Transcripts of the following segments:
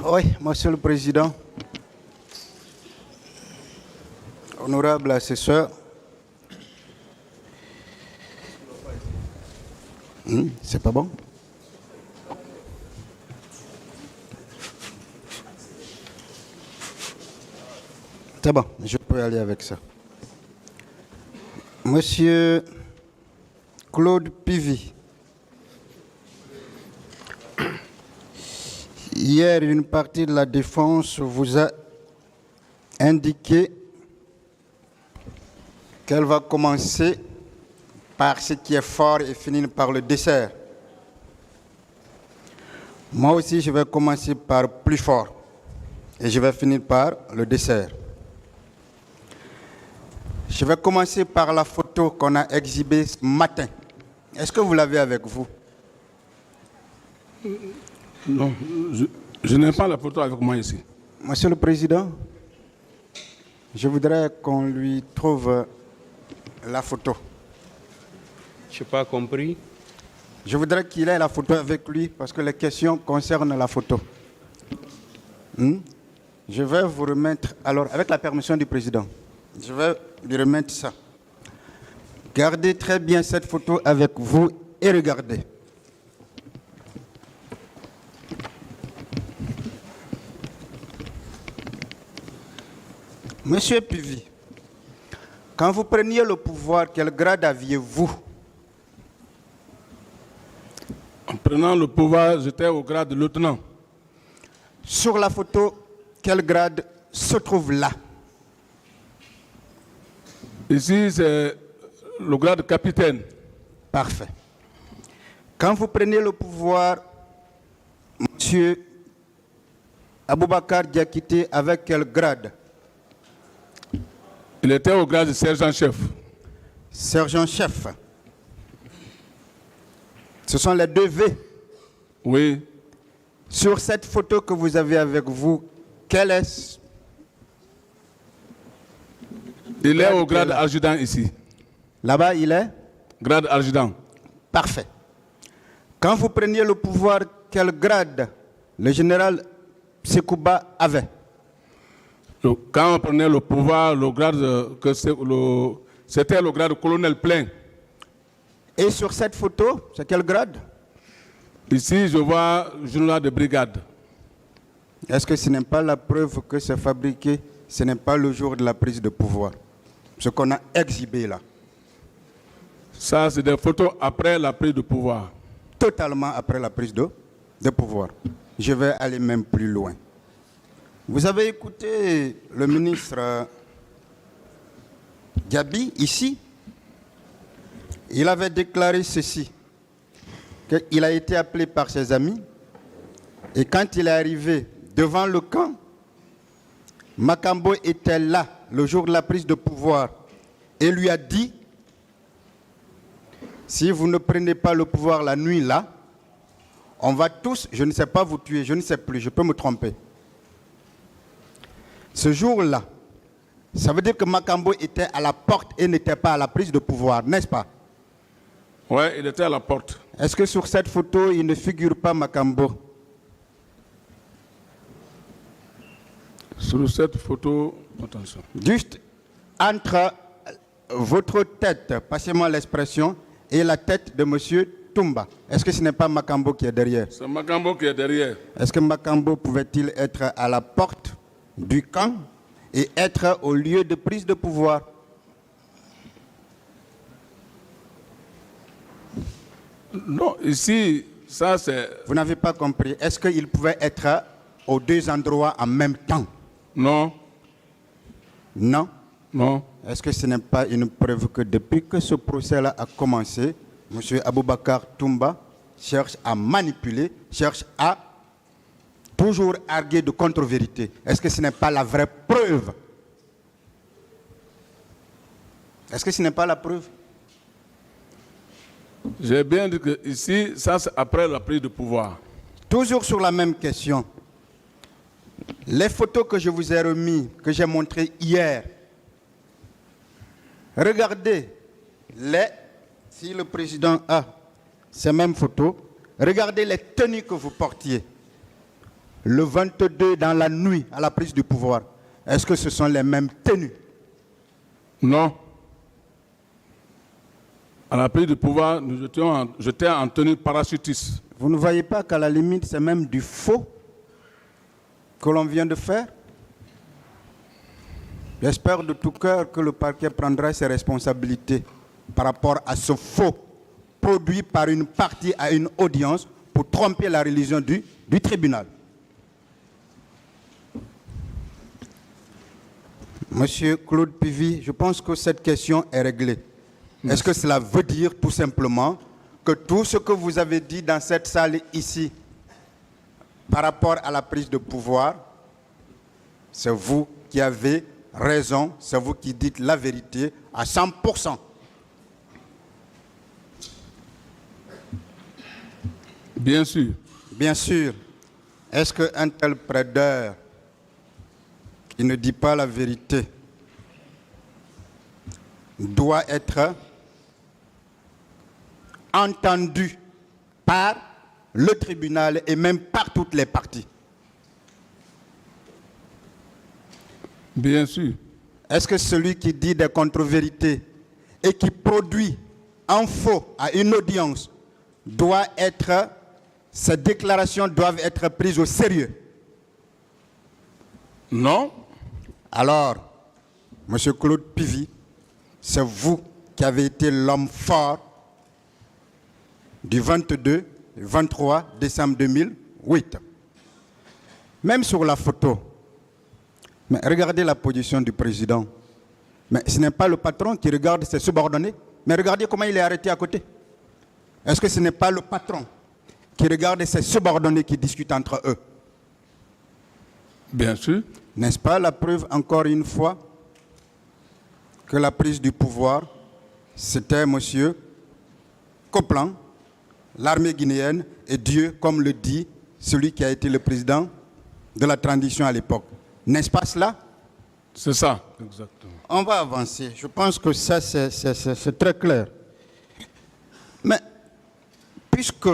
Oui, Monsieur le Président, honorables assesseurs, c'est pas bon? C'est bon, je peux aller avec ça. Monsieur Claude Pivy, hier, une partie de la défense vous a indiqué qu'elle va commencer par ce qui est fort et finir par le dessert. Moi aussi, je vais commencer par plus fort et je vais finir par le dessert. Je vais commencer par la photo qu'on a exhibée ce matin. Est-ce que vous l'avez avec vous? Non, je n'ai pas la photo avec moi ici. Monsieur le Président, je voudrais qu'on lui trouve la photo. Je n'ai pas compris. Je voudrais qu'il ait la photo avec lui parce que les questions concernent la photo. Je vais vous remettre, alors avec la permission du Président, je vais lui remettre ça. Gardez très bien cette photo avec vous et regardez. Monsieur Pivy, quand vous preniez le pouvoir, quel grade aviez-vous? En prenant le pouvoir, j'étais au grade de lieutenant. Sur la photo, quel grade se trouve là? Ici, c'est le grade de capitaine. Parfait. Quand vous prenez le pouvoir, monsieur Aboubakar Diakité, avec quel grade? Il était au grade de sergent-chef. Sergent-chef. Ce sont les deux V. Oui. Sur cette photo que vous avez avec vous, quel est? Il est au grade adjudant ici. Là-bas, il est? Grade adjudant. Parfait. Quand vous preniez le pouvoir, quel grade le général Sekouba avait? Quand on prenait le pouvoir, le grade c'était le grade de colonel plein. Et sur cette photo, c'est quel grade? Ici, je vois général de brigade. Est-ce que ce n'est pas la preuve que c'est fabriqué? Ce n'est pas le jour de la prise de pouvoir. Ce qu'on a exhibé là. Ça, c'est des photos après la prise de pouvoir. Totalement après la prise de pouvoir. Je vais aller même plus loin. Vous avez écouté le ministre Diaby ici. Il avait déclaré ceci, qu'il a été appelé par ses amis et quand il est arrivé devant le camp, Makambo était là le jour de la prise de pouvoir et lui a dit: si vous ne prenez pas le pouvoir la nuit là, on va tous, je ne sais pas vous tuer, je ne sais plus, je peux me tromper. Ce jour-là, ça veut dire que Makambo était à la porte et n'était pas à la prise de pouvoir, n'est-ce pas? Oui, il était à la porte. Est-ce que sur cette photo, il ne figure pas Makambo? Sur cette photo, attention. Juste entre votre tête, passez-moi l'expression, et la tête de M. Toumba. Est-ce que ce n'est pas Makambo qui est derrière? C'est Makambo qui est derrière. Est-ce que Makambo pouvait-il être à la porte du camp et être au lieu de prise de pouvoir? Non, ici, ça c'est... Vous n'avez pas compris. Est-ce qu'il pouvait être aux deux endroits en même temps? Non. Non. Non. Est-ce que ce n'est pas une preuve que depuis que ce procès-là a commencé, M. Aboubakar Toumba cherche à manipuler, cherche à toujours arguer de contre-vérité? Est-ce que ce n'est pas la vraie preuve? Est-ce que ce n'est pas la preuve? J'ai bien dit que ici, ça c'est après la prise de pouvoir. Toujours sur la même question. Les photos que je vous ai remises, que j'ai montrées hier, regardez si le président a ces mêmes photos, regardez les tenues que vous portiez. le 22 dans la nuit à la prise du pouvoir, est-ce que ce sont les mêmes tenues? Non. À la prise du pouvoir, j'étais en tenue parachutiste. Vous ne voyez pas qu'à la limite, c'est même du faux que l'on vient de faire? J'espère de tout cœur que le parquet prendra ses responsabilités par rapport à ce faux produit par une partie à une audience pour tromper la religion du tribunal. Monsieur Claude Pivy, je pense que cette question est réglée. Est-ce que cela veut dire tout simplement que tout ce que vous avez dit dans cette salle ici par rapport à la prise de pouvoir, c'est vous qui avez raison, c'est vous qui dites la vérité à 100%? Bien sûr. Bien sûr. Est-ce qu'un tel plaideur qui ne dit pas la vérité doit être entendu par le tribunal et même par toutes les parties? Bien sûr. Est-ce que celui qui dit des contre-vérités et qui produit en faux à une audience doit être, ces déclarations doivent être prises au sérieux? Non. Alors, M. Claude Pivy, c'est vous qui avez été l'homme fort du 23 décembre 2008. Même sur la photo, mais regardez la position du président. Mais ce n'est pas le patron qui regarde ses subordonnés, mais regardez comment il est arrêté à côté. Est-ce que ce n'est pas le patron qui regarde ses subordonnés qui discutent entre eux? Bien sûr. N'est-ce pas la preuve, encore une fois, que la prise du pouvoir, c'était M. Coplan, l'armée guinéenne, et Dieu, comme le dit celui qui a été le président de la transition à l'époque. N'est-ce pas cela? C'est ça. Exactement. On va avancer. Je pense que ça, c'est très clair. Mais, puisque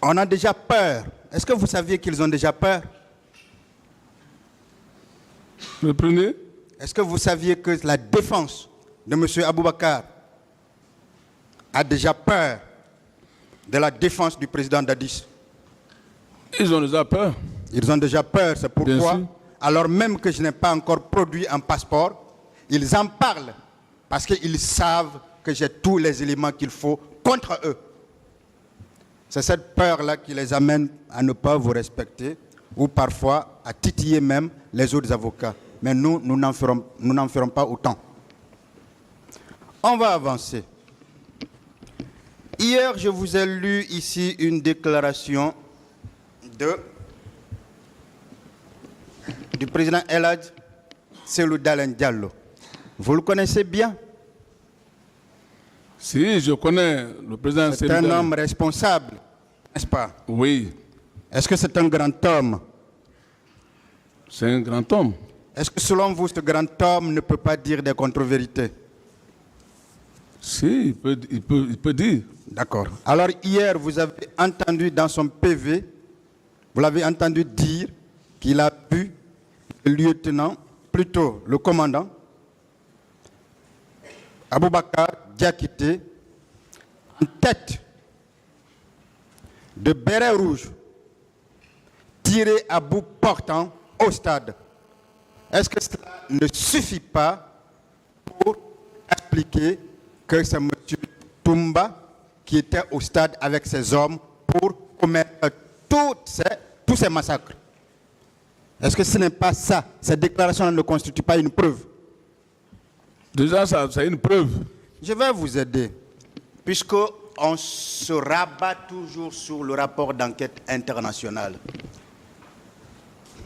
on a déjà peur, est-ce que vous saviez qu'ils ont déjà peur? Le premier? Est-ce que vous saviez que la défense de M. Aboubakar a déjà peur de la défense du président Dadis? Ils ont déjà peur. Ils ont déjà peur, c'est Bien pourquoi, sûr. alors même que je n'ai pas encore produit un passeport, ils en parlent parce qu'ils savent que j'ai tous les éléments qu'il faut contre eux. C'est cette peur-là qui les amène à ne pas vous respecter ou parfois à titiller même les autres avocats. Mais nous n'en ferons pas autant. On va avancer. Hier, je vous ai lu ici une déclaration du président El Hadj Cellou Dalein Diallo. Vous le connaissez bien? Si, je connais le président. C'est un homme responsable, n'est-ce pas? Oui. Est-ce que c'est un grand homme? C'est un grand homme. Est-ce que selon vous, ce grand homme ne peut pas dire des contre-vérités? Si, il peut dire. D'accord. Alors hier, vous avez entendu dans son PV, vous l'avez entendu dire qu'il a pu, le lieutenant, plutôt le commandant, Aboubakar Diakité, en tête de béret rouge, tiré à bout portant au stade. Est-ce que cela ne suffit pas pour expliquer que c'est M. Toumba qui était au stade avec ses hommes pour commettre tous ces massacres? Est-ce que ce n'est pas ça? Cette déclaration ne constitue pas une preuve? Déjà, c'est une preuve. Je vais vous aider, puisqu'on se rabat toujours sur le rapport d'enquête internationale.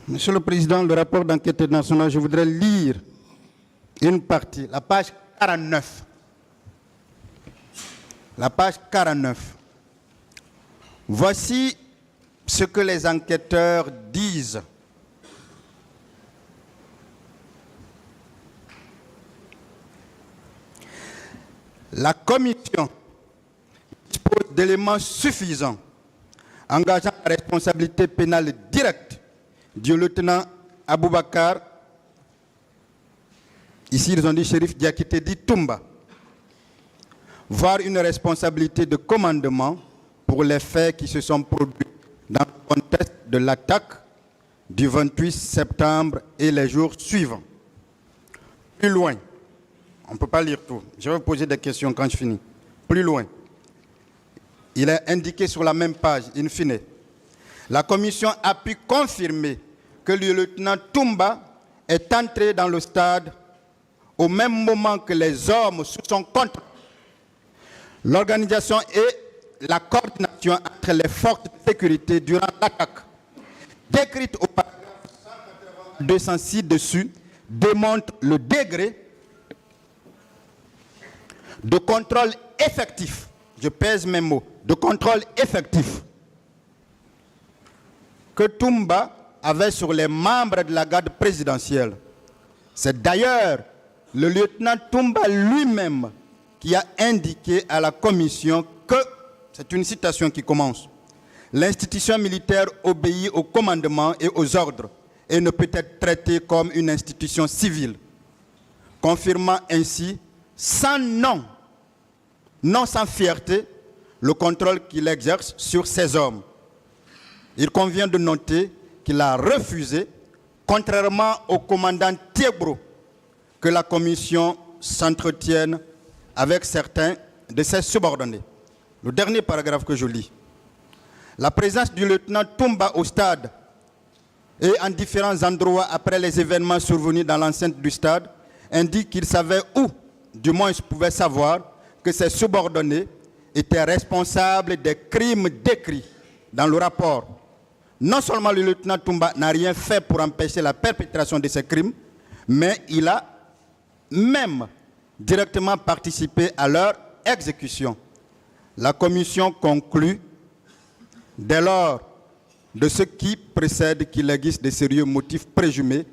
Monsieur le Président, le rapport d'enquête internationale, je voudrais lire une partie, la page 49. La page 49. Voici ce que les enquêteurs disent. La commission dispose d'éléments suffisants engageant la responsabilité pénale directe du lieutenant Aboubakar, ici ils ont dit Chérif Diakité dit Toumba, voire une responsabilité de commandement pour les faits qui se sont produits dans le contexte de l'attaque du 28 septembre et les jours suivants. Plus loin, on ne peut pas lire tout, je vais vous poser des questions quand je finis. Plus loin, il est indiqué sur la même page, in fine, la commission a pu confirmer que le lieutenant Toumba est entré dans le stade au même moment que les hommes sous son contrôle. L'organisation et la coordination entre les forces de sécurité durant l'attaque, décrite au paragraphe 206 dessus, démontre le degré de contrôle effectif, je pèse mes mots, de contrôle effectif que Toumba avait sur les membres de la garde présidentielle. C'est d'ailleurs le lieutenant Toumba lui-même qui a indiqué à la commission que, c'est une citation qui commence, l'institution militaire obéit au commandement et aux ordres et ne peut être traitée comme une institution civile, confirmant ainsi sans non sans fierté, le contrôle qu'il exerce sur ces hommes. Il convient de noter qu'il a refusé, contrairement au commandant Thiebro, que la commission s'entretienne avec certains de ses subordonnés. Le dernier paragraphe que je lis. La présence du lieutenant Toumba au stade et en différents endroits après les événements survenus dans l'enceinte du stade indique qu'il savait où, du moins il pouvait savoir, que ses subordonnés étaient responsables des crimes décrits dans le rapport. Non seulement le lieutenant Toumba n'a rien fait pour empêcher la perpétration de ces crimes, mais il a même directement participé à leur exécution. La commission conclut, dès lors, de ce qui précède qu'il existe de sérieux motifs présumés,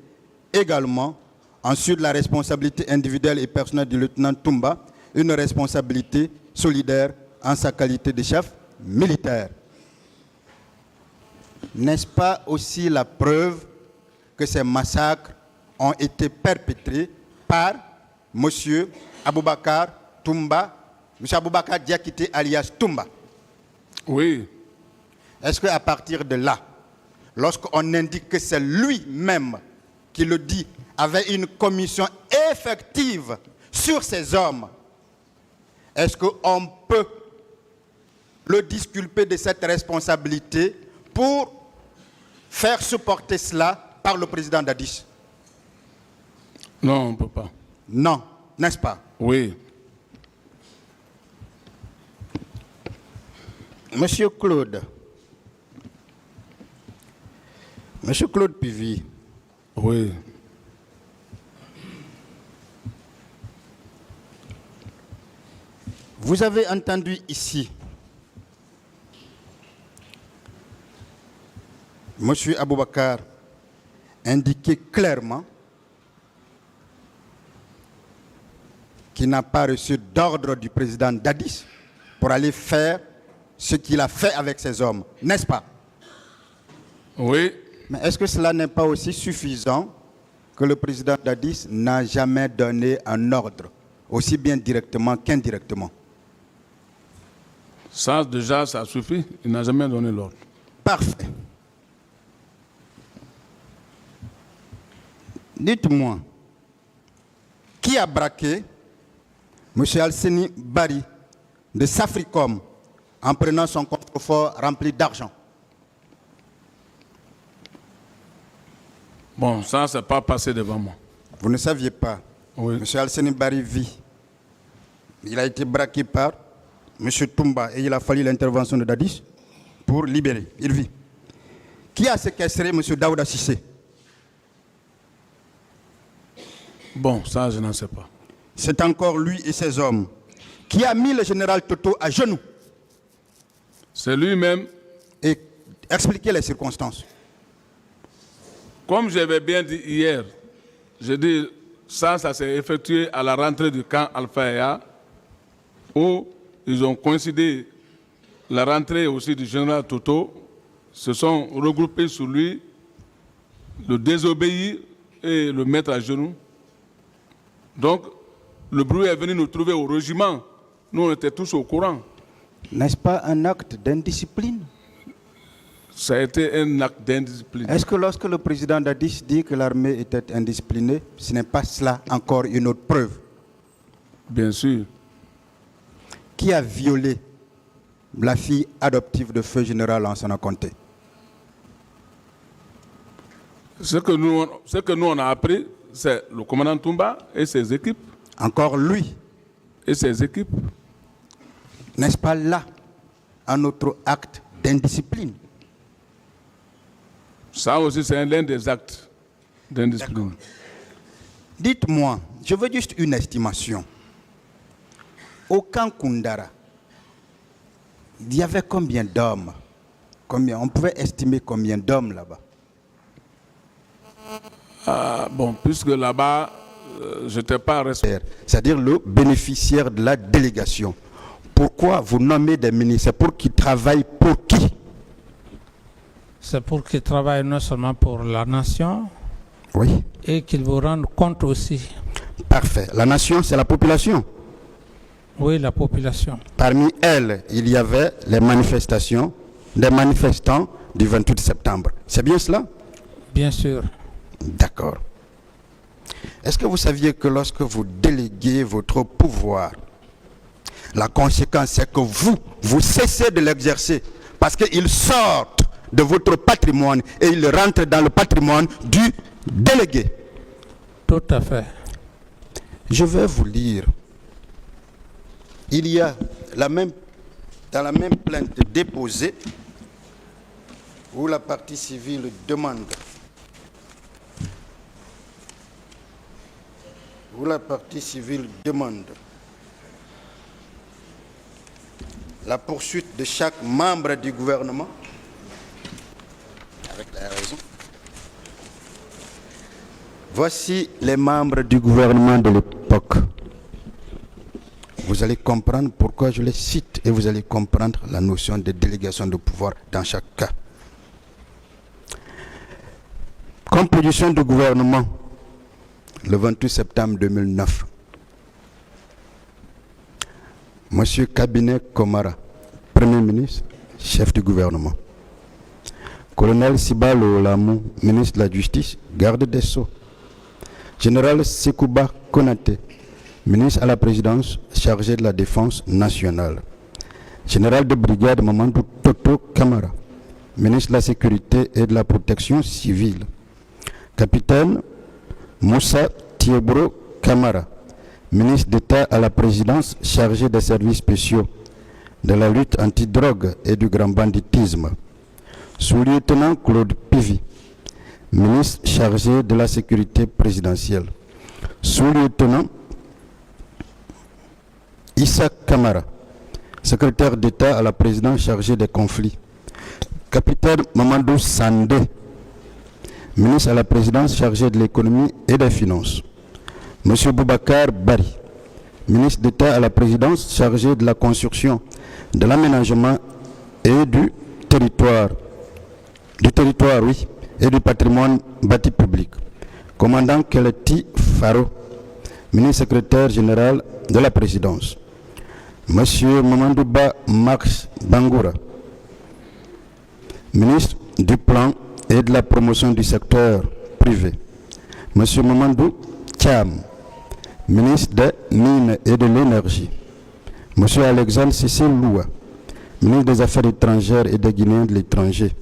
également, ensuite la responsabilité individuelle et personnelle du lieutenant Toumba, une responsabilité solidaire en sa qualité de chef militaire. N'est-ce pas aussi la preuve que ces massacres ont été perpétrés par M. Aboubakar Toumba, M. Aboubakar Diakité alias Toumba? Oui. Est-ce qu'à partir de là, lorsqu'on indique que c'est lui-même qui le dit, avait une commission effective sur ces hommes, est-ce qu'on peut le disculper de cette responsabilité pour faire supporter cela par le président Dadis? Non, on ne peut pas. Non, n'est-ce pas? Oui. Monsieur Claude Pivy. Oui. Vous avez entendu ici M. Aboubakar indiquer clairement qu'il n'a pas reçu d'ordre du président Dadis pour aller faire ce qu'il a fait avec ces hommes, n'est-ce pas? Oui. Mais est-ce que cela n'est pas aussi suffisant que le président Dadis n'a jamais donné un ordre, aussi bien directement qu'indirectement? Ça, déjà, ça suffit. Il n'a jamais donné l'ordre. Parfait. Dites-moi, qui a braqué M. Alseni Bari de Safricom en prenant son coffre-fort rempli d'argent? Bon, ça, c'est pas passé devant moi. Vous ne saviez pas? Oui. M. Alseni Bari vit. Il a été braqué par M. Toumba et il a fallu l'intervention de Dadis pour libérer. Il vit. Qui a séquestré M. Daouda Sissé? Bon, ça, je n'en sais pas. C'est encore lui et ses hommes. Qui a mis le général Toto à genoux? C'est lui-même. Et expliquez les circonstances. Comme j'avais bien dit hier, je dis ça s'est effectué à la rentrée du camp Alpha où ils ont coïncidé la rentrée aussi du général Toto, se sont regroupés sur lui, le désobéir et le mettre à genoux. Donc, le bruit est venu nous trouver au régiment. Nous, on était tous au courant. N'est-ce pas un acte d'indiscipline? Ça a été un acte d'indiscipline. Est-ce que lorsque le président Dadis dit que l'armée était indisciplinée, ce n'est pas cela encore une autre preuve? Bien sûr. Qui a violé la fille adoptive de feu général Lansana Conté? Ce que nous on a appris, c'est le commandant Toumba et ses équipes. Encore lui. Et ses équipes. N'est-ce pas là un autre acte d'indiscipline? Ça aussi, c'est l'un des actes d'indiscipline. Dites-moi, je veux juste une estimation. Au camp Koundara, il y avait combien d'hommes? On pouvait estimer combien d'hommes là-bas? Bon, puisque là-bas, je n'étais pas responsable. C'est-à-dire le bénéficiaire de la délégation. Pourquoi vous nommez des ministres? C'est pour qu'ils travaillent pour qui? C'est pour qu'ils travaillent non seulement pour la nation, oui, et qu'ils vous rendent compte aussi. Parfait. La nation, c'est la population. Oui, la population. Parmi elles, il y avait les manifestations des manifestants du 28 septembre. C'est bien cela? Bien sûr. D'accord. Est-ce que vous saviez que lorsque vous déléguez votre pouvoir, la conséquence c'est que vous cessez de l'exercer parce qu'ils sortent de votre patrimoine et ils rentrent dans le patrimoine du délégué? Tout à fait. Je vais vous lire. Il y a dans la même plainte déposée où la partie civile demande la poursuite de chaque membre du gouvernement avec la raison. Voici les membres du gouvernement de l'époque. Vous allez comprendre pourquoi je les cite et vous allez comprendre la notion de délégation de pouvoir dans chaque cas. Composition du gouvernement le 28 septembre 2009. Monsieur Cabinet Komara, Premier ministre, chef du gouvernement. Colonel Sibalo Lamou, ministre de la Justice, garde des Sceaux. Général Sekouba Konaté, ministre à la présidence, chargé de la défense nationale. Général de brigade Mamadou Toto Kamara, ministre de la sécurité et de la protection civile. Capitaine Moussa Thiebro Kamara, ministre d'État à la présidence, chargé des services spéciaux, de la lutte anti-drogue et du grand banditisme. Sous-lieutenant Claude Pivi, ministre chargé de la sécurité présidentielle. Sous-lieutenant Issa Kamara, secrétaire d'État à la présidence chargé des conflits. Capitaine Mamadou Sandé, ministre à la présidence chargé de l'économie et des finances. Monsieur Boubacar Bari, ministre d'État à la présidence chargé de la construction, de l'aménagement et du territoire, et du patrimoine bâti public. Commandant Keleti Faro, ministre secrétaire général de la présidence. Monsieur Mamandouba Max Bangoura, ministre du plan et de la promotion du secteur privé. Monsieur Mamandou Thiam, ministre des Mines et de l'Énergie. Monsieur Alexandre Cécile Loua, ministre des Affaires étrangères et des Guinéens de l'étranger.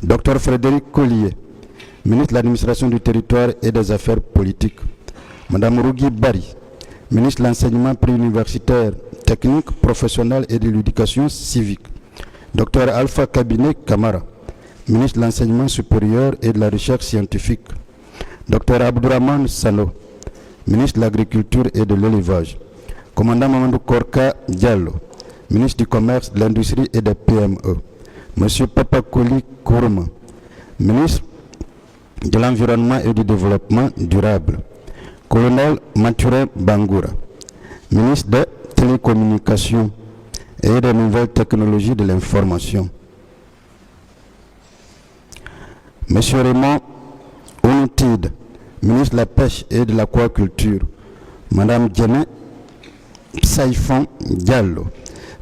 Dr Frédéric Collier, ministre de l'Administration du territoire et des Affaires politiques. Madame Rougui Bari, ministre de l'Enseignement préuniversitaire, technique, professionnel et de l'éducation civique. Dr Alpha Cabinet Kamara, ministre de l'Enseignement supérieur et de la Recherche scientifique. Dr Abdourahmane Sano, ministre de l'Agriculture et de l'Élevage. Commandant Mamadou Korka Diallo, ministre du Commerce, de l'Industrie et des PME. Monsieur Papa Koli Kourma, ministre de l'Environnement et du Développement durable. Colonel Mathurin Bangoura, ministre des Télécommunications et des nouvelles technologies de l'information. Monsieur Raymond Onoutide, ministre de la Pêche et de l'Aquaculture. Madame Diané Saïfon Diallo,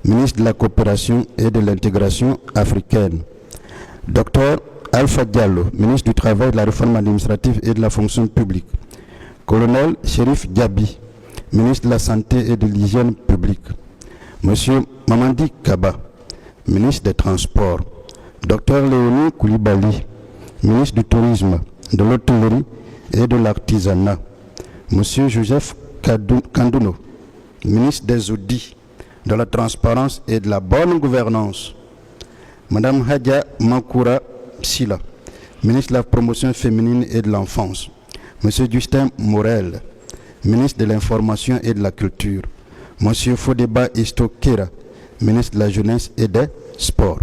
ministre de la Coopération et de l'Intégration africaine. Docteur Alpha Diallo, ministre du Travail, de la Réforme administrative et de la Fonction publique. Colonel Chérif Diaby, ministre de la Santé et de l'Hygiène publique. Monsieur Mamadi Kaba, ministre des Transports. Docteur Léonie Koulibaly, ministre du Tourisme, de l'Hôtellerie et de l'Artisanat. Monsieur Joseph Kandouno, ministre des Audits, de la Transparence et de la Bonne Gouvernance. Madame Hadia Mankoura Sila, ministre de la Promotion féminine et de l'Enfance. Monsieur Justin Morel, ministre de l'Information et de la Culture. Monsieur Fodeba Istokera, ministre de la Jeunesse et des Sports.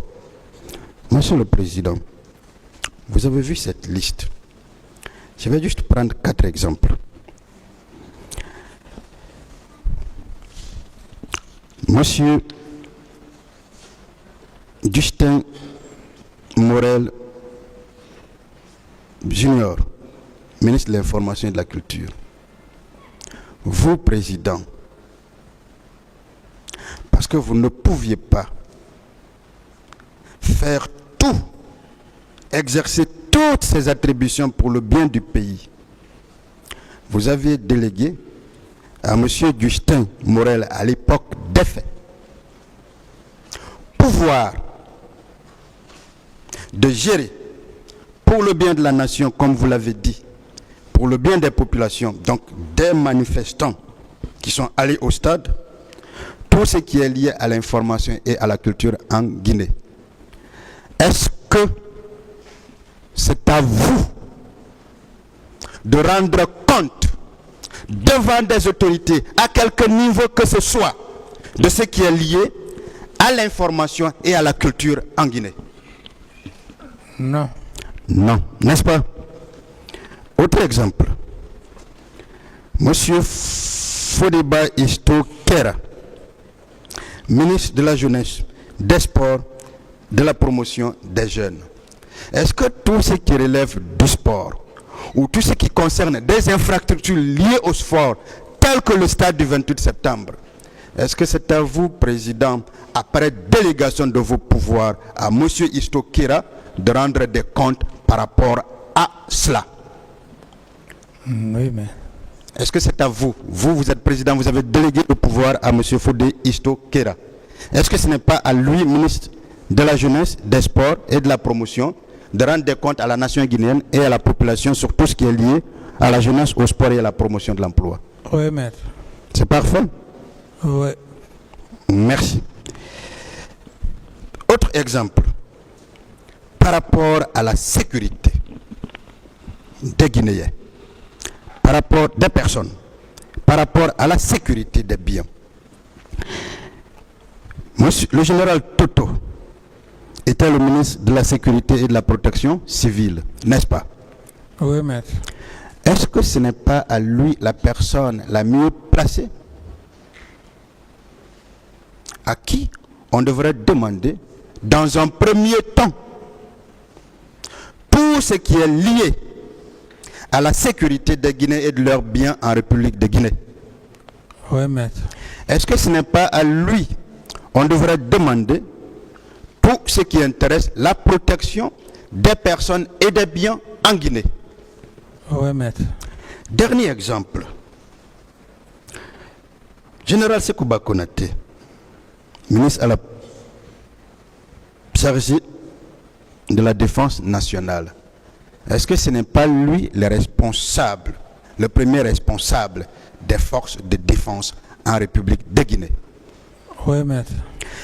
Monsieur le Président, vous avez vu cette liste. Je vais juste prendre 4 exemples. Monsieur Justin Morel Junior, ministre de l'Information et de la Culture. Vous, Président, parce que vous ne pouviez pas faire tout, exercer toutes ces attributions pour le bien du pays, vous aviez délégué à M. Justin Morel, à l'époque des faits, pouvoir de gérer pour le bien de la nation, comme vous l'avez dit, pour le bien des populations, donc des manifestants qui sont allés au stade, tout ce qui est lié à l'information et à la culture en Guinée. Est-ce que c'est à vous de rendre compte devant des autorités, à quelque niveau que ce soit, de ce qui est lié à l'information et à la culture en Guinée? Non. Non, n'est-ce pas? Autre exemple. Monsieur Fodeba Istokera, ministre de la Jeunesse, des Sports, de la Promotion des Jeunes. Est-ce que tout ce qui relève du sport, ou tout ce qui concerne des infrastructures liées au sport, telles que le stade du 28 septembre, est-ce que c'est à vous, Président, après délégation de vos pouvoirs à M. Istokera, de rendre des comptes par rapport à cela? Oui, mais... Est-ce que c'est à vous? Vous êtes président, vous avez délégué le pouvoir à M. Fodé Istokera. Est-ce que ce n'est pas à lui, ministre de la Jeunesse, des Sports et de la Promotion, de rendre des comptes à la nation guinéenne et à la population sur tout ce qui est lié à la jeunesse, au sport et à la promotion de l'emploi? Oui, maître. C'est parfait? Oui. Merci. Autre exemple, par rapport à la sécurité des Guinéens, par rapport des personnes, par rapport à la sécurité des biens. Monsieur, le général Toto était le ministre de la Sécurité et de la Protection civile, n'est-ce pas? Oui, maître. Est-ce que ce n'est pas à lui la personne la mieux placée à qui on devrait demander, dans un premier temps, tout ce qui est lié à la sécurité des Guinéens et de leurs biens en République de Guinée? Oui, maître. Est-ce que ce n'est pas à lui on devrait demander tout ce qui intéresse la protection des personnes et des biens en Guinée? Oui, maître. Dernier exemple. Général Sekouba Konaté, ministre à la chargé de la Défense nationale. Est-ce que ce n'est pas lui le responsable, le premier responsable des forces de défense en République de Guinée? Oui, maître.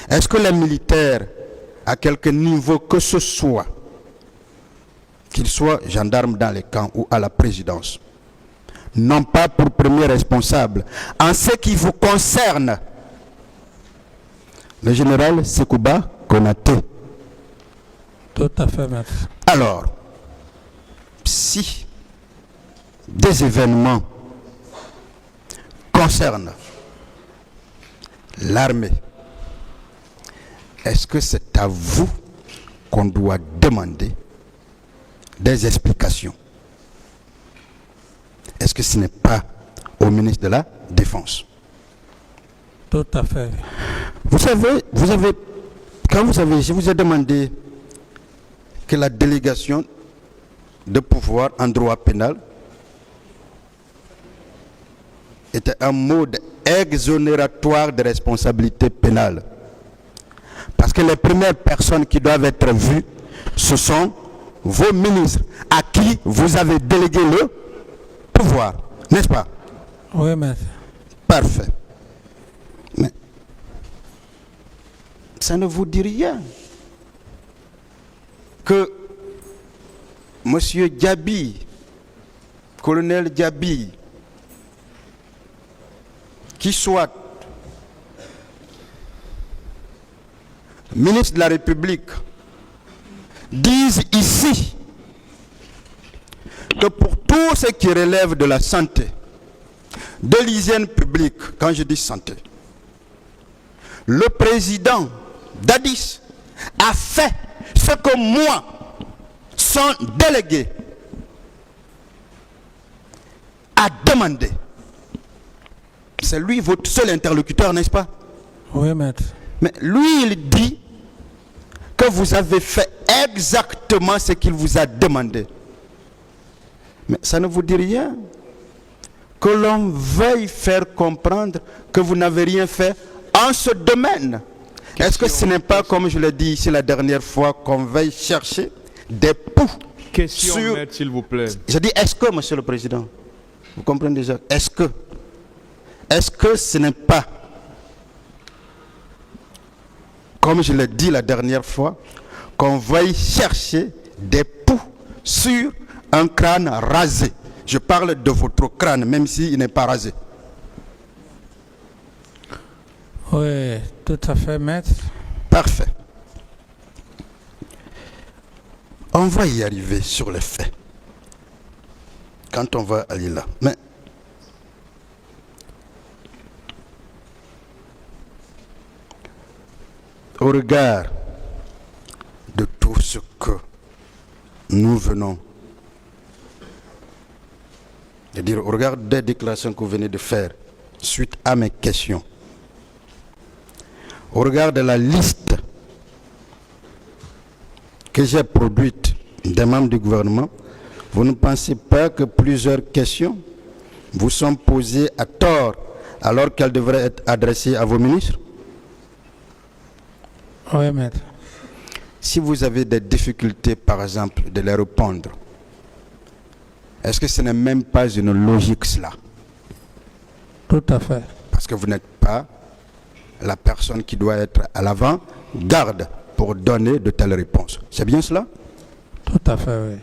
Est-ce que les militaires, à quelque niveau que ce soit, qu'ils soient gendarmes dans les camps ou à la présidence, n'ont pas pour premier responsable, en ce qui vous concerne, le général Sekouba Konaté? Tout à fait, maître. Alors, si des événements concernent l'armée, est-ce que c'est à vous qu'on doit demander des explications? Est-ce que ce n'est pas au ministre de la Défense? Tout à fait. Vous savez, je vous ai demandé que la délégation de pouvoir en droit pénal était un mode exonératoire de responsabilité pénale. Parce que les premières personnes qui doivent être vues, ce sont vos ministres à qui vous avez délégué le pouvoir, n'est-ce pas? Oui, maître. Parfait. Mais ça ne vous dit rien que M. Diaby, colonel Diaby, qui soit ministre de la République, dise ici que pour tout ce qui relève de la santé, de l'hygiène publique, quand je dis santé, le président d'Addis a fait ce que moi, son délégué, a demandé. C'est lui votre seul interlocuteur, n'est-ce pas? Oui, maître. Mais lui, il dit que vous avez fait exactement ce qu'il vous a demandé. Mais ça ne vous dit rien que l'on veuille faire comprendre que vous n'avez rien fait en ce domaine. Est-ce que ce n'est pas, comme je l'ai dit ici la dernière fois, qu'on veuille chercher des poux Question, sur... maître, s'il vous plaît. Je dis, est-ce que, Monsieur le Président, vous comprenez déjà, est-ce que ce n'est pas, comme je l'ai dit la dernière fois, qu'on veuille chercher des poux sur un crâne rasé? Je parle de votre crâne, même s'il n'est pas rasé. Oui, tout à fait, maître. Parfait. On va y arriver sur les faits. Quand on va aller là. Mais au regard de tout ce que nous venons de dire, au regard des déclarations que vous venez de faire suite à mes questions, au regard de la liste que j'ai produite des membres du gouvernement, vous ne pensez pas que plusieurs questions vous sont posées à tort alors qu'elles devraient être adressées à vos ministres? Oui, maître. Si vous avez des difficultés, par exemple, de les répondre, est-ce que ce n'est même pas une logique cela? Tout à fait. Parce que vous n'êtes pas la personne qui doit être à l'avant-garde pour donner de telles réponses. C'est bien cela? Tout à fait, oui.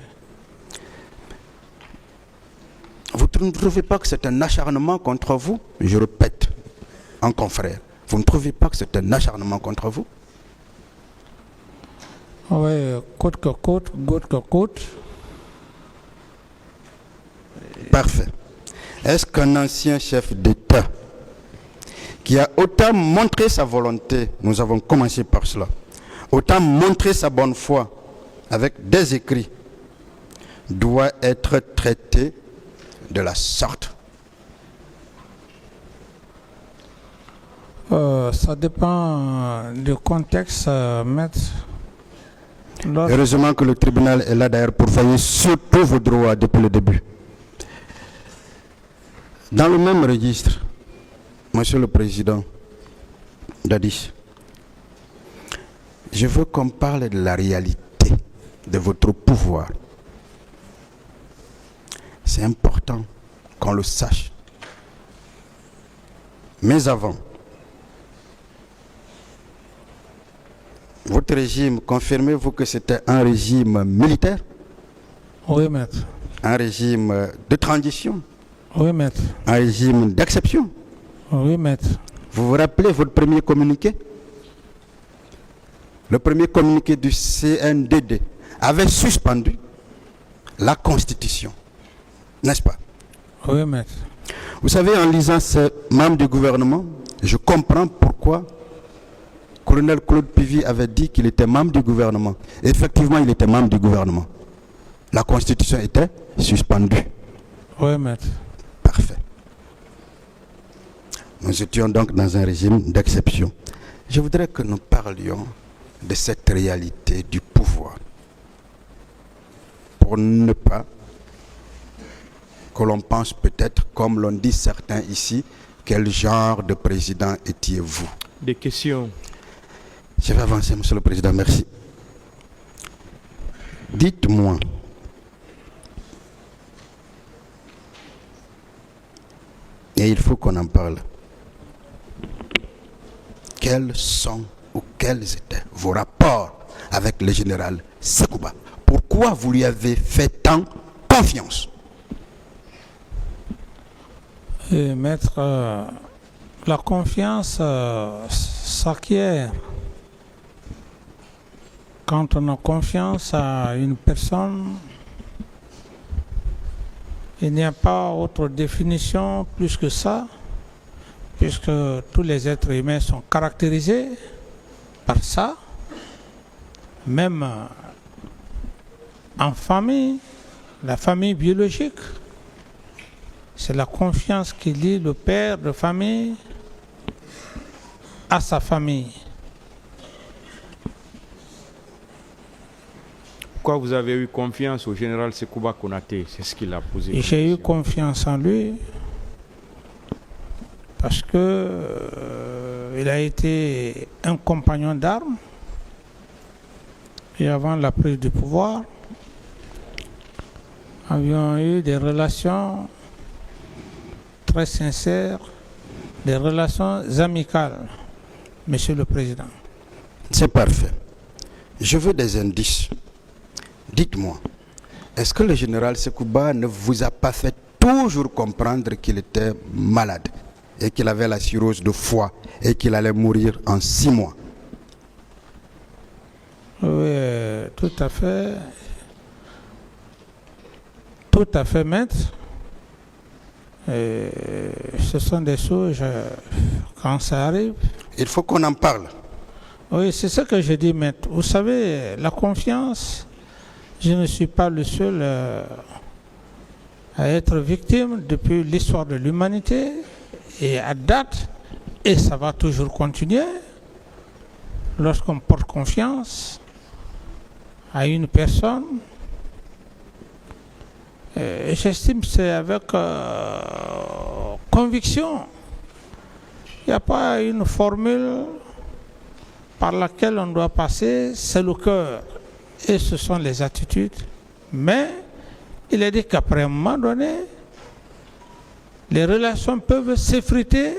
Vous ne trouvez pas que c'est un acharnement contre vous? Je répète, en confrère, vous ne trouvez pas que c'est un acharnement contre vous? Oui, coûte que coûte, goutte que coûte. Parfait. Est-ce qu'un ancien chef d'État qui a autant montré sa volonté, nous avons commencé par cela, autant montré sa bonne foi avec des écrits, doit être traité de la sorte? Ça dépend du contexte, maître. Heureusement que le tribunal est là d'ailleurs pour veiller sur tous vos droits depuis le début. Dans le même registre, Monsieur le Président d'Addis, je veux qu'on parle de la réalité de votre pouvoir. C'est important qu'on le sache. Mais avant, votre régime, confirmez-vous que c'était un régime militaire? Oui, maître. Un régime de transition? Oui, maître. Un régime d'exception? Oui, maître. Vous vous rappelez votre premier communiqué? Le premier communiqué du CNDD avait suspendu la Constitution, n'est-ce pas? Oui, maître. Vous savez, en lisant ces membres du gouvernement, je comprends pourquoi colonel Claude Pivy avait dit qu'il était membre du gouvernement. Effectivement, il était membre du gouvernement. La Constitution était suspendue. Oui, maître. Parfait. Nous étions donc dans un régime d'exception. Je voudrais que nous parlions de cette réalité du pouvoir. Pour ne pas que l'on pense peut-être, comme l'ont dit certains ici, quel genre de président étiez-vous? Des questions. Je vais avancer, Monsieur le Président, merci. Dites-moi, et il faut qu'on en parle, quels sont ou quels étaient vos rapports avec le général Sekouba? Pourquoi vous lui avez fait tant confiance? Et maître, la confiance s'acquiert quand on a confiance à une personne. Il n'y a pas autre définition plus que ça, puisque tous les êtres humains sont caractérisés par ça, même en famille, la famille biologique. C'est la confiance qui lie le père de famille à sa famille. Pourquoi vous avez eu confiance au général Sekouba Konaté? C'est ce qu'il a posé. Et j'ai eu confiance en lui parce que il a été un compagnon d'armes. Et avant la prise du pouvoir, avions eu des relations très sincères, des relations amicales, Monsieur le Président. C'est parfait. Je veux des indices. Dites-moi, est-ce que le général Sekouba ne vous a pas fait toujours comprendre qu'il était malade et qu'il avait la cirrhose de foie et qu'il allait mourir en 6 mois? Oui, tout à fait. Tout à fait, maître. Et ce sont des choses, quand ça arrive. Il faut qu'on en parle. Oui, c'est ce que je dis, maître. Vous savez, la confiance, je ne suis pas le seul à être victime depuis l'histoire de l'humanité et à date, et ça va toujours continuer. Lorsqu'on porte confiance à une personne, j'estime que c'est avec conviction. Il n'y a pas une formule par laquelle on doit passer, c'est le cœur et ce sont les attitudes. Mais il est dit qu'après un moment donné, les relations peuvent s'effriter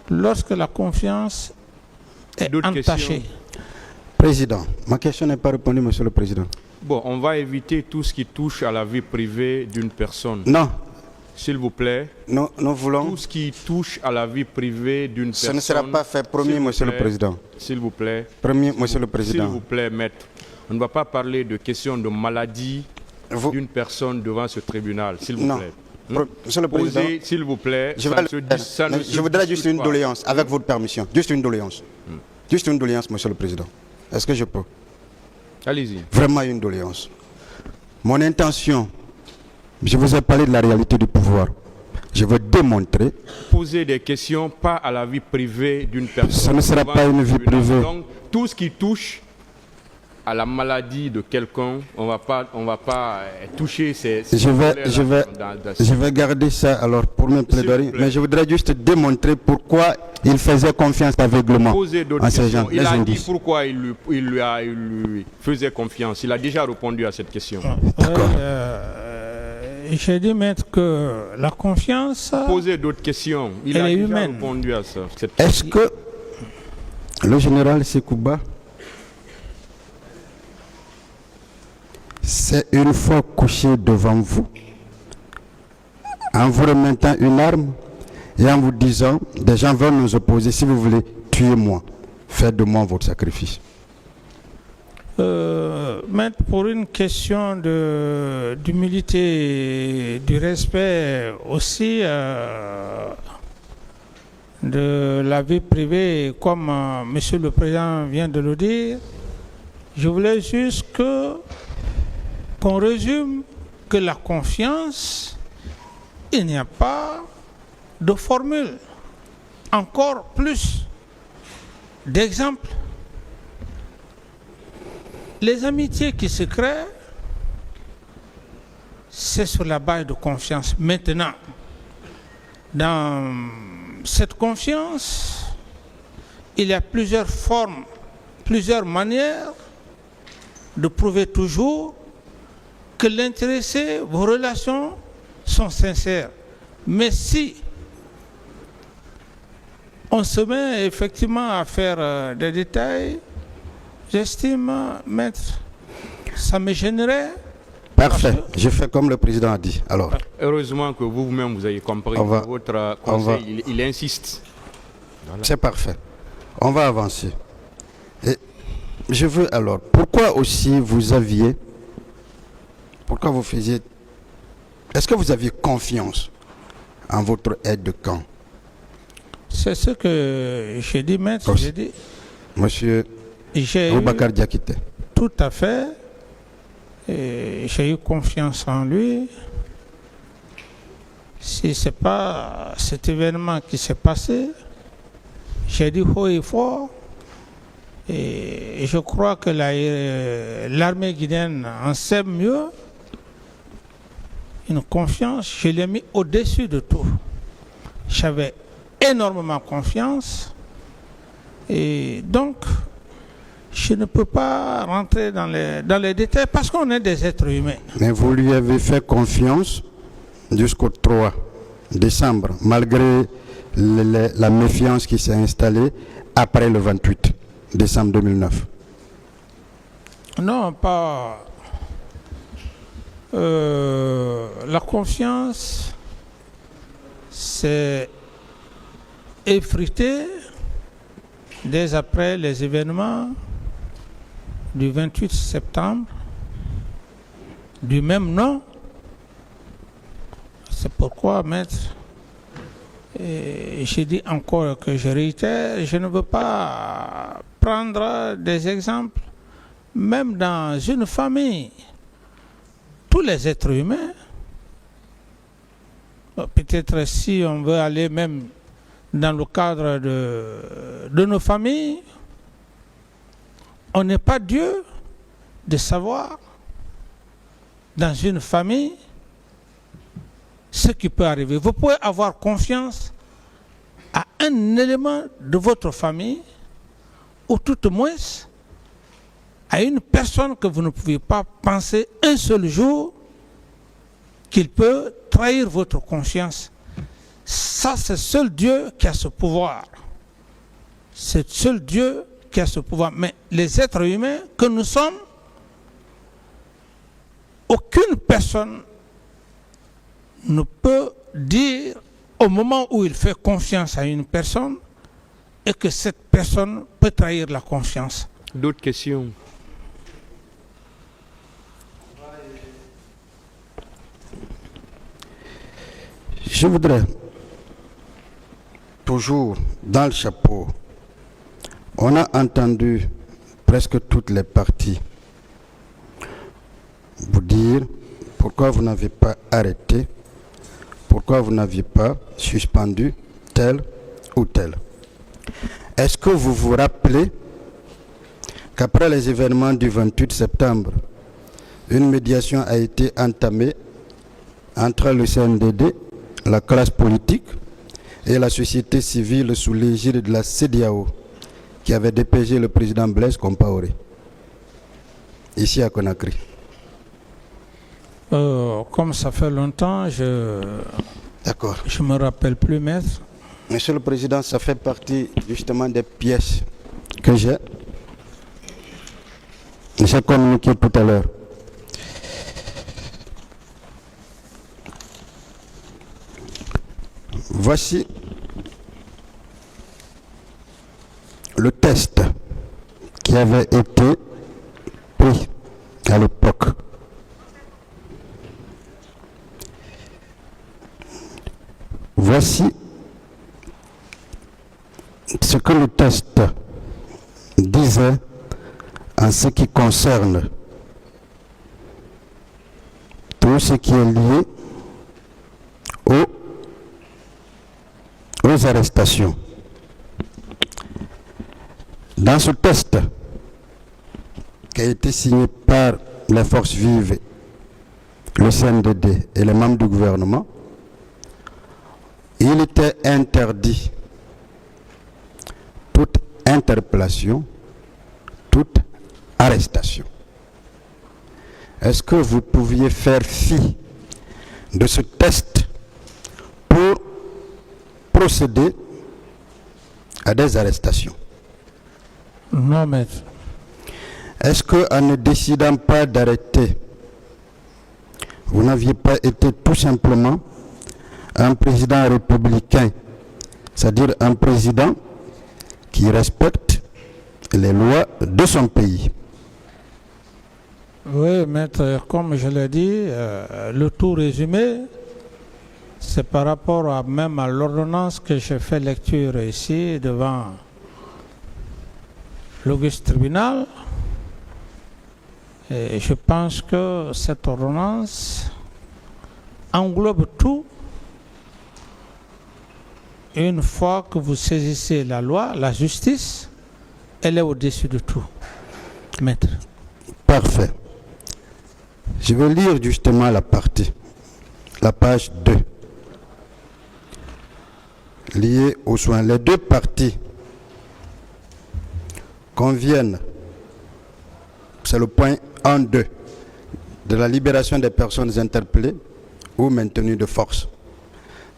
lorsque la confiance est entachée. Président, ma question n'est pas répondue, Monsieur le Président. Bon, on va éviter tout ce qui touche à la vie privée d'une personne. Non. S'il vous plaît. Nous voulons... Tout ce qui touche à la vie privée d'une personne. Ce ne sera pas fait, promis, Monsieur le Président. S'il vous plaît. Promis, Monsieur le Président. S'il vous plaît, maître. On ne va pas parler de questions de maladie d'une personne devant ce tribunal, s'il vous plaît. Monsieur le Président, s'il vous plaît, je voudrais juste une doléance, avec votre permission. Juste une doléance. Juste une doléance, Monsieur le Président. Est-ce que je peux? Allez-y. Vraiment une doléance. Mon intention, je vous ai parlé de la réalité du pouvoir. Je veux démontrer... Poser des questions, pas à la vie privée d'une personne. Ce ne sera pas une vie privée. Donc, tout ce qui touche à la maladie de quelqu'un, on va pas toucher ces je vais garder ça alors pour mes plaidoiries, mais je voudrais juste démontrer pourquoi il faisait confiance aveuglément à ces gens. Il a dit pourquoi il lui faisait confiance. Il a déjà répondu à cette question. D'accord. J'ai dit, maître, que la confiance... Poser d'autres questions. Il a déjà répondu à ça. Est-ce que le général Sekouba, c'est une fois couché devant vous, en vous remettant une arme et en vous disant, des gens veulent nous opposer, si vous voulez, tuez-moi, faites de moi votre sacrifice? Maître, pour une question d'humilité, du respect aussi de de la vie privée, comme Monsieur le Président vient de le dire. Je voulais juste qu'on résume que la confiance, il n'y a pas de formule. Encore plus d'exemples. Les amitiés qui se créent, c'est sur la base de confiance. Maintenant, dans cette confiance, il y a plusieurs formes, plusieurs manières de prouver toujours que l'intéressé, vos relations sont sincères. Mais si on se met effectivement à faire des détails, j'estime, maître, ça me gênerait. Parfait, je fais comme le président a dit. Alors, Heureusement que vous-même, vous avez compris. Votre conseil, il insiste. Voilà. C'est parfait. On va avancer. Et je veux alors, pourquoi aussi pourquoi vous faisiez, est-ce que vous aviez confiance en votre aide de camp? C'est ce que j'ai dit, maître. J'ai dit, Monsieur Boubacar Diakité. Tout à fait. Et j'ai eu confiance en lui. Si ce n'est pas cet événement qui s'est passé, j'ai dit haut et fort. Et je crois que l'armée guinéenne en sait mieux. Une confiance, je l'ai mis au-dessus de tout. J'avais énormément confiance. Et donc, je ne peux pas rentrer dans les détails parce qu'on est des êtres humains. Mais vous lui avez fait confiance jusqu'au 3 décembre, malgré la méfiance qui s'est installée après le 28 décembre 2009. Non, pas... la confiance, c'est effrité dès après les événements du 28 septembre, du même nom. C'est pourquoi, maître, j'ai dit encore que je réitère, je ne veux pas prendre des exemples, même dans une famille. Tous les êtres humains, peut-être si on veut aller même dans le cadre de nos familles, on n'est pas Dieu de savoir dans une famille ce qui peut arriver. Vous pouvez avoir confiance à un élément de votre famille ou tout au moins à une personne que vous ne pouvez pas penser un seul jour qu'il peut trahir votre conscience. Ça, c'est seul Dieu qui a ce pouvoir. C'est seul Dieu qui a ce pouvoir. Mais les êtres humains que nous sommes, aucune personne ne peut dire au moment où il fait confiance à une personne et que cette personne peut trahir la confiance. D'autres questions? Je voudrais toujours dans le chapeau, on a entendu presque toutes les parties vous dire pourquoi vous n'avez pas arrêté, pourquoi vous n'aviez pas suspendu tel ou tel. Est-ce que vous vous rappelez qu'après les événements du 28 septembre, une médiation a été entamée entre le CNDD, la classe politique et la société civile sous l'égide de la CEDEAO qui avait dépêché le président Blaise Compaoré ici à Conakry? Comme ça fait longtemps, D'accord. Je me rappelle plus, maître. Monsieur le Président, ça fait partie justement des pièces que j'ai communiquées tout à l'heure. Voici le test qui avait été pris à l'époque. Voici que le test disait en ce qui concerne tout ce qui est lié aux arrestations. Dans ce test qui a été signé par les forces vives, le CNDD et les membres du gouvernement, il était interdit toute interpellation, toute arrestation. Est-ce que vous pouviez faire fi de ce test pour procéder à des arrestations? Non, maître. Est-ce qu'en ne décidant pas d'arrêter, vous n'aviez pas été tout simplement un président républicain, c'est-à-dire un président qui respecte les lois de son pays? Oui, maître, comme je l'ai dit, le tout résumé, c'est par rapport même à l'ordonnance que j'ai fait lecture ici devant l'auguste tribunal. Et je pense que cette ordonnance englobe tout. Une fois que vous saisissez la loi, la justice, elle est au-dessus de tout, maître. Parfait. Je vais lire justement la page 2, liée aux soins. Les deux parties conviennent, c'est le point 1-2, de la libération des personnes interpellées ou maintenues de force.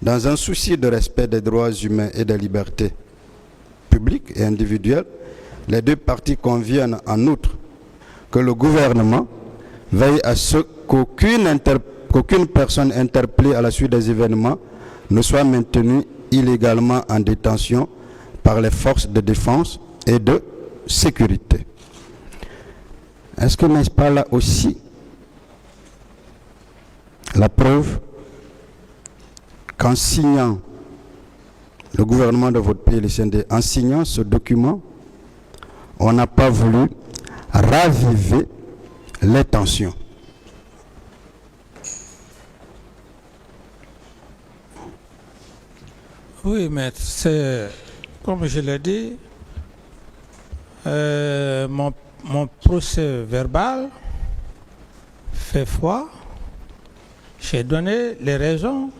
Dans un souci de respect des droits humains et des libertés publiques et individuelles, les deux parties conviennent en outre que le gouvernement veille à ce qu'aucune personne interpellée à la suite des événements ne soit maintenue illégalement en détention par les forces de défense et de sécurité. Est-ce que n'est-ce pas là aussi la preuve qu'en signant, le gouvernement de votre pays, le CND, en signant ce document, on n'a pas voulu raviver les tensions? Oui, maître, c'est comme je l'ai dit, mon procès verbal fait foi. J'ai donné les raisons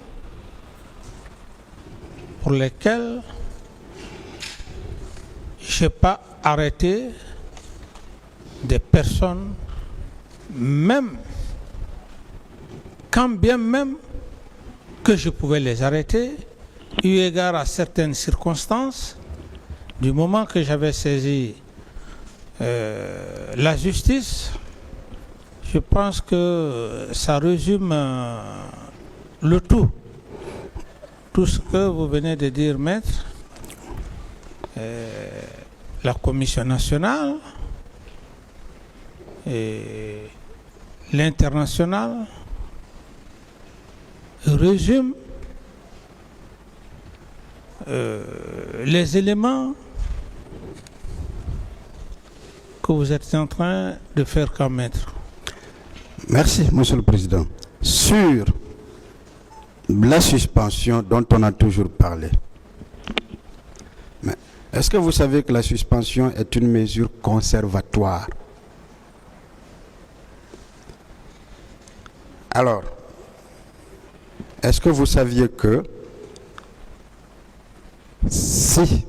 pour lesquelles je n'ai pas arrêté des personnes, même quand bien même que je pouvais les arrêter, eu égard à certaines circonstances, du moment que j'avais saisi la justice. Je pense que ça résume le tout. Tout ce que vous venez de dire, maître. La Commission nationale et l'international résume les éléments que vous êtes en train de faire comme maître. Merci, Monsieur le Président. Sur la suspension dont on a toujours parlé, mais est-ce que vous savez que la suspension est une mesure conservatoire? Alors, est-ce que vous saviez que si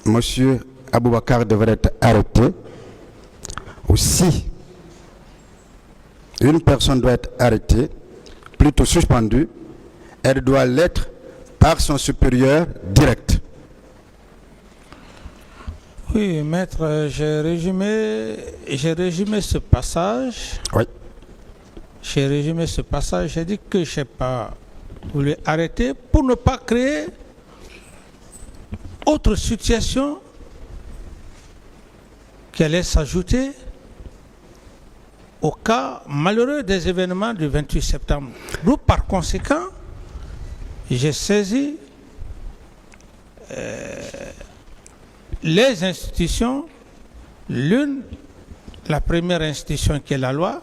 M. Aboubakar devrait être arrêté, ou si une personne doit être arrêtée, plutôt suspendue, elle doit l'être par son supérieur direct? Oui, maître, j'ai résumé ce passage. Oui. J'ai résumé ce passage, j'ai dit que je n'ai pas voulu arrêter pour ne pas créer autre situation qui allait s'ajouter au cas malheureux des événements du 28 septembre. Donc, par conséquent, j'ai saisi les institutions, la première institution qui est la loi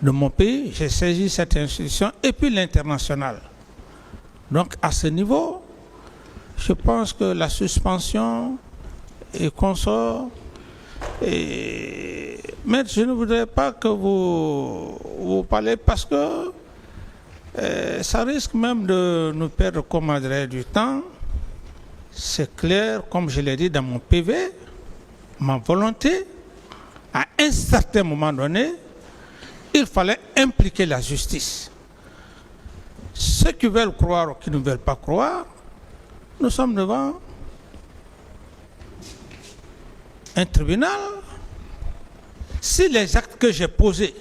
de mon pays, j'ai saisi cette institution, et puis l'international. Donc à ce niveau, je pense que la suspension et consort, mais je ne voudrais pas que vous parlez parce que ça risque même de nous perdre, comme dirait, du temps. C'est clair, comme je l'ai dit dans mon PV, ma volonté, à un certain moment donné, il fallait impliquer la justice. Ceux qui veulent croire ou qui ne veulent pas croire, nous sommes devant un tribunal. Si les actes que j'ai posés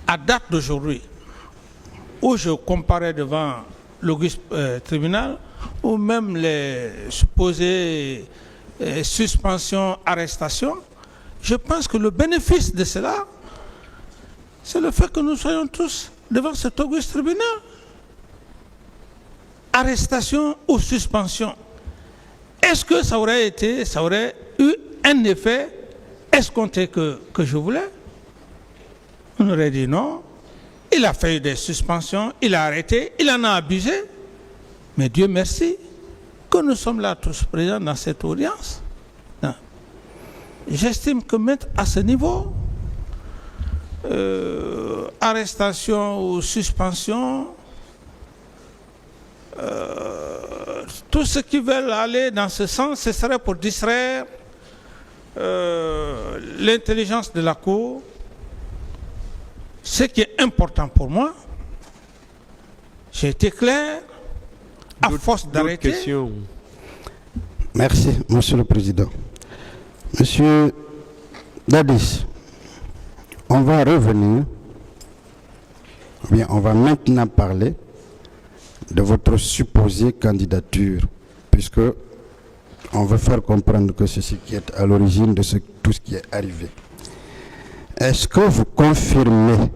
à date d'aujourd'hui, où je comparais devant l'auguste tribunal, ou même les supposées suspensions, arrestations, je pense que le bénéfice de cela, c'est le fait que nous soyons tous devant cet auguste tribunal. Arrestation ou suspension. Est-ce que ça aurait eu un effet escompté que je voulais? On aurait dit non. Il a fait des suspensions, il a arrêté, il en a abusé. Mais Dieu merci que nous sommes là tous présents dans cette audience. J'estime que mettre à ce niveau, arrestation ou suspension, tous ceux qui veulent aller dans ce sens, ce serait pour distraire l'intelligence de la Cour. Ce qui est important pour moi, j'ai été clair, à force d'arrêter. Merci, Monsieur le Président. Monsieur Dadis, on va revenir, on va maintenant parler de votre supposée candidature, puisque on veut faire comprendre que c'est ce qui est à l'origine de tout ce qui est arrivé. Est-ce que vous confirmez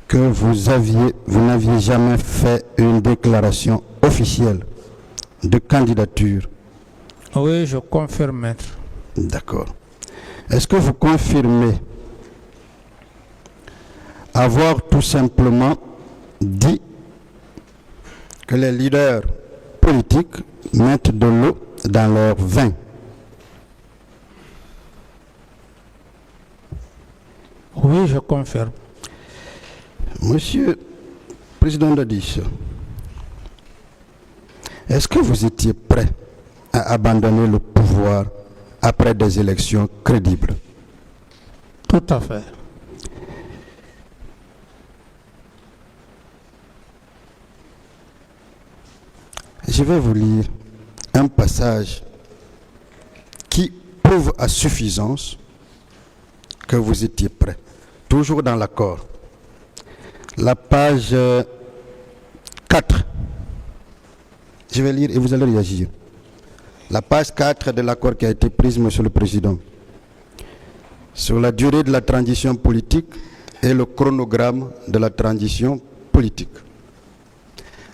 que vous n'aviez jamais fait une déclaration officielle de candidature? Oui, je confirme, maître. D'accord. Est-ce que vous confirmez avoir tout simplement dit que les leaders politiques mettent de l'eau dans leur vin? Oui, je confirme. Monsieur le Président Dadis, est-ce que vous étiez prêt à abandonner le pouvoir après des élections crédibles? Tout à fait. Je vais vous lire un passage qui prouve à suffisance que vous étiez prêt, toujours dans l'accord. La page 4. Je vais lire et vous allez réagir. La page 4 de l'accord qui a été prise, Monsieur le Président, sur la durée de la transition politique et le chronogramme de la transition politique.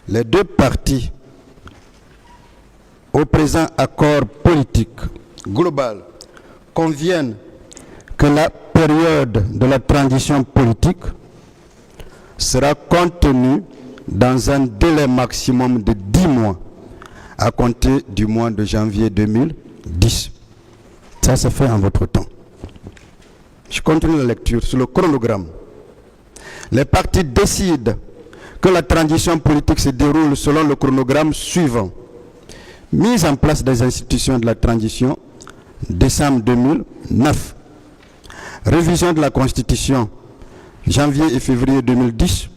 Les deux parties au présent accord politique global conviennent que la période de la transition politique sera contenue dans un délai maximum de 10 mois à compter du mois de janvier 2010. Ça se fait en votre temps. Je continue la lecture sur le chronogramme. Les partis décident que la transition politique se déroule selon le chronogramme suivant. Mise en place des institutions de la transition, décembre 2009. Révision de la Constitution, janvier et février 2010.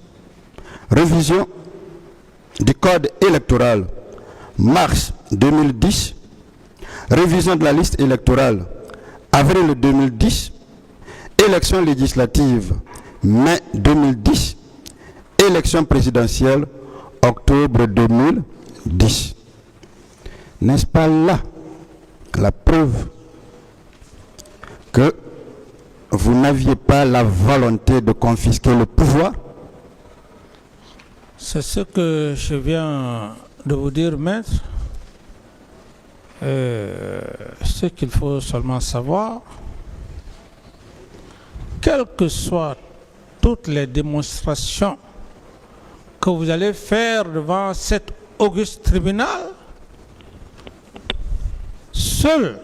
Révision du Code électoral, mars 2010. Révision de la liste électorale, avril 2010. Élections législatives, mai 2010. Élection présidentielle, octobre 2010. N'est-ce pas là la preuve que vous n'aviez pas la volonté de confisquer le pouvoir? C'est ce que je viens de vous dire, maître, ce qu'il faut seulement savoir, quelles que soient toutes les démonstrations que vous allez faire devant cet auguste tribunal, seuls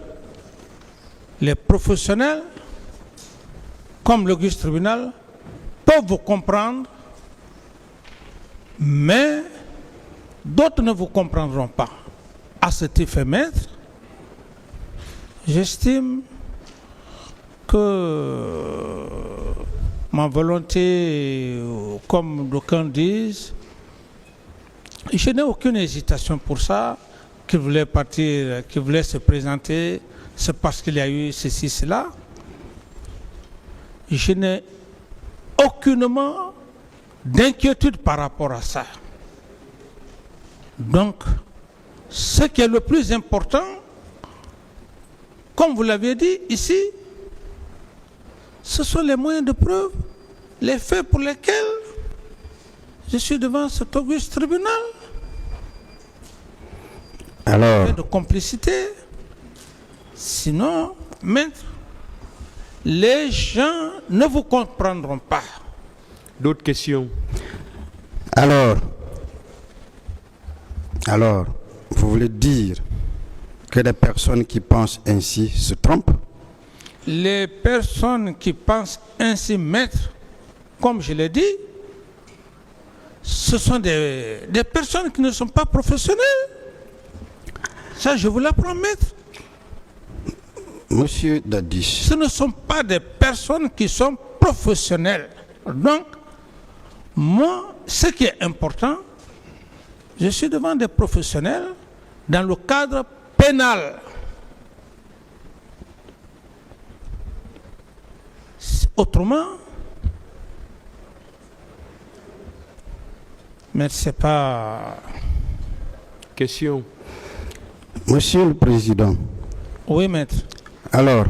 les professionnels, comme l'auguste tribunal, peuvent vous comprendre, mais d'autres ne vous comprendront pas. À cet effet, maître, j'estime que ma volonté, comme d'aucuns disent, je n'ai aucune hésitation pour ça, qu'il voulait partir, qu'il voulait se présenter, c'est parce qu'il y a eu ceci, cela. Je n'ai aucunement d'inquiétude par rapport à ça. Donc, ce qui est le plus important, comme vous l'avez dit ici, ce sont les moyens de preuve, les faits pour lesquels je suis devant cet auguste tribunal. Alors, De complicité. Sinon, maître, les gens ne vous comprendront pas. D'autres questions? alors, vous voulez dire que les personnes qui pensent ainsi se trompent? Les personnes qui pensent ainsi, maître, comme je l'ai dit, ce sont des personnes qui ne sont pas professionnelles. Ça, je vous l'apprends, maître. Monsieur Dadiche, Ce ne sont pas des personnes qui sont professionnelles. Donc, moi, ce qui est important, je suis devant des professionnels dans le cadre pénal. Autrement, mais c'est pas... Question? Monsieur le Président, Oui, maître. alors,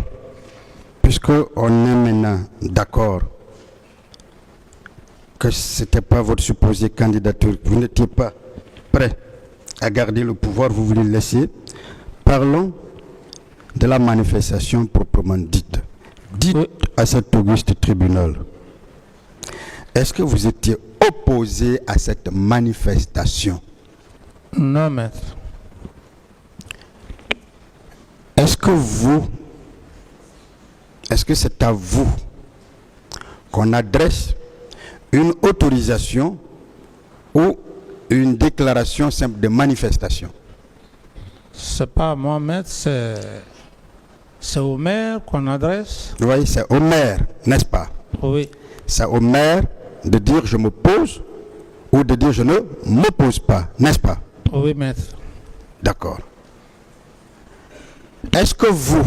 puisqu'on est maintenant d'accord que ce n'était pas votre supposée candidature, vous n'étiez pas prêt à garder le pouvoir, vous voulez le laisser, parlons de la manifestation proprement dite. Dites Oui. à cet auguste tribunal, est-ce que vous étiez opposé à cette manifestation? Non, maître. Est-ce que c'est à vous qu'on adresse une autorisation ou une déclaration simple de manifestation? C'est pas à moi, maître, c'est au maire qu'on adresse. Vous voyez, c'est au maire, n'est-ce pas? Oui. C'est au maire de dire je m'oppose ou de dire je ne m'oppose pas, n'est-ce pas? Oui, maître. D'accord. Est-ce que vous,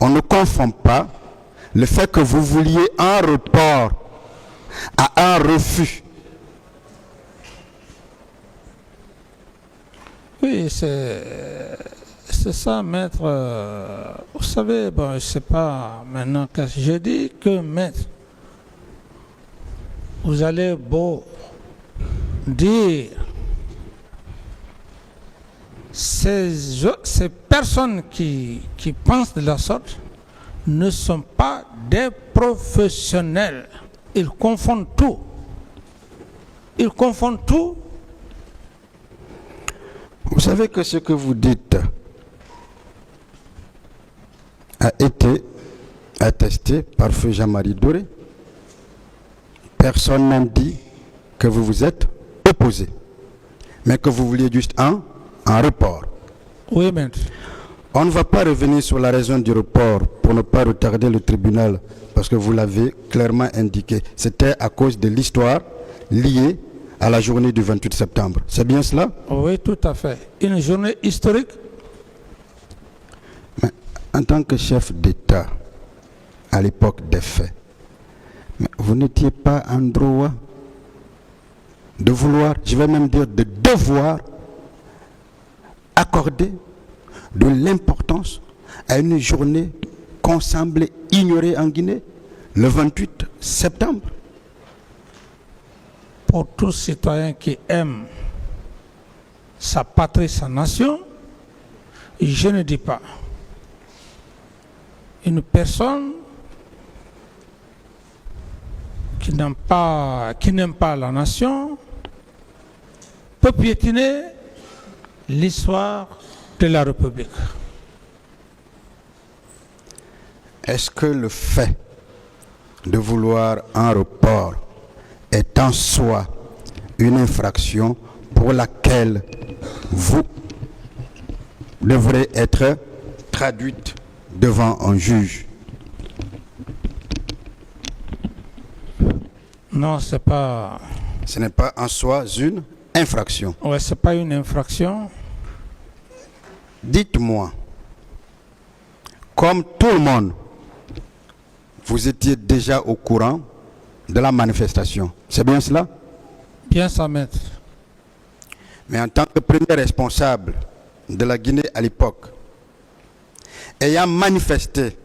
on ne confond pas le fait que vous vouliez un report à un refus? Oui, c'est ça, maître. Vous savez, bon, je ne sais pas maintenant que je dis que, maître, vous allez beau dire ces personnes qui pensent de la sorte ne sont pas des professionnels. Ils confondent tout. Ils confondent tout. Vous savez que ce que vous dites a été attesté par feu Jean-Marie Doré. Personne n'a dit que vous vous êtes opposé, mais que vous vouliez juste un report. Oui, maître. On ne va pas revenir sur la raison du report pour ne pas retarder le tribunal, parce que vous l'avez clairement indiqué. C'était à cause de l'histoire liée à la journée du 28 septembre. C'est bien cela? Oui, tout à fait. Une journée historique. Mais en tant que chef d'État, à l'époque des faits, mais vous n'étiez pas en droit de vouloir, je vais même dire de devoir, accorder de l'importance à une journée qu'on semblait ignorer en Guinée, le 28 septembre. Pour tout citoyen qui aime sa patrie, sa nation, je ne dis pas. Une personne qui n'aime pas la nation peut piétiner l'histoire de la République. Est-ce que le fait de vouloir un report est en soi une infraction pour laquelle vous devrez être traduite devant un juge? Non, c'est pas. Ce n'est pas en soi une infraction. Ouais, c'est pas une infraction. Dites-moi, comme tout le monde, vous étiez déjà au courant de la manifestation. C'est bien cela? Bien ça, maître. Mais en tant que premier responsable de la Guinée à l'époque, ayant manifesté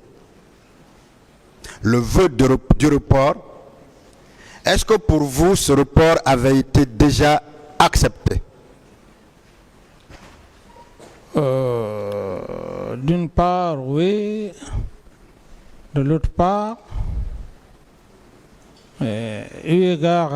le vœu du report, est-ce que pour vous, ce report avait été déjà accepté? D'une part, oui. De l'autre part, eu égard